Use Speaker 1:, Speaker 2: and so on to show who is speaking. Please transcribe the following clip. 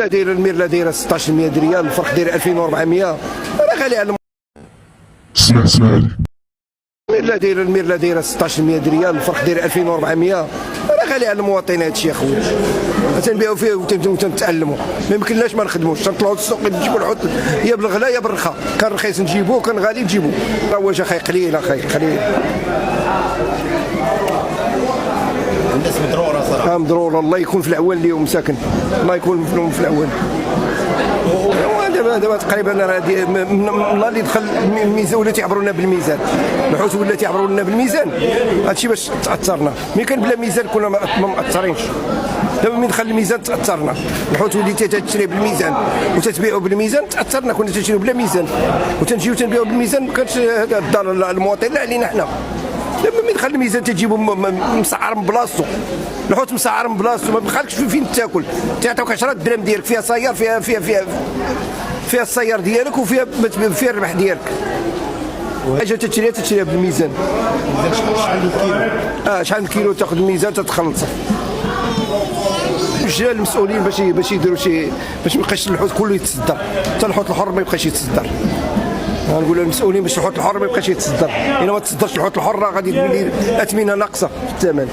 Speaker 1: الميرلا دايره 1600 ريال، الفرخ داير 2400، راه غالي على
Speaker 2: اسمع
Speaker 1: الميرلا دايره 1600 ريال، الفرخ داير 2400، راه غالي على المواطن هادشي اخويا. تنبيعوا فيه وتنتعلموا، ما يمكنناش ما نخدموش، تنطلعوا للسوق نجيبوا الحوت يا بالغلا يا بالرخا، كان رخيص نجيبوه كان غالي نجيبوه، راه واش اخي قليل اخي قليل.
Speaker 3: الناس مضروره صراحه.
Speaker 1: مضروره، الله يكون في العوان اليوم ساكن، الله يكون في العوان. دابا تقريبا راه من اللي دخل الميزان ولا تيعبروا لنا بالميزان، الحوت ولا تيعبروا لنا بالميزان، هادشي باش تاثرنا، ملي كان بلا ميزان كنا ما مأثرينش، دابا من دخل الميزان تاثرنا، الحوت وليتي تشري بالميزان وتتبيعوا بالميزان تاثرنا، كنا تنشريو بلا ميزان وتنجيو تنبيعوا بالميزان، ما كانش هذا الضرر المواطن لا علينا حنا. دابا من دخل الميزان تجيبو مسعر من بلاصتو، الحوت مسعر من بلاصتو، ما بخالكش فين تاكل، تعطيوك 10 دراهم ديالك فيها صيار، فيها الصيار ديالك وفيها الربح ديالك. حاجه تشريها بالميزان.
Speaker 3: شحال الكيلو؟
Speaker 1: شحال الكيلو تاخذ الميزان تتخلص. رجال المسؤولين باش يديروا شي باش ما يبقاش الحوت كله يتصدر، حتى الحوت الحر ما يبقاش يتصدر. نقول للمسؤولين باش الحوت الحر ما يبقاش يتصدر، الا ما تصدرش الحوت الحر راه غادي تولي الاثمنه ناقصه في الثمن.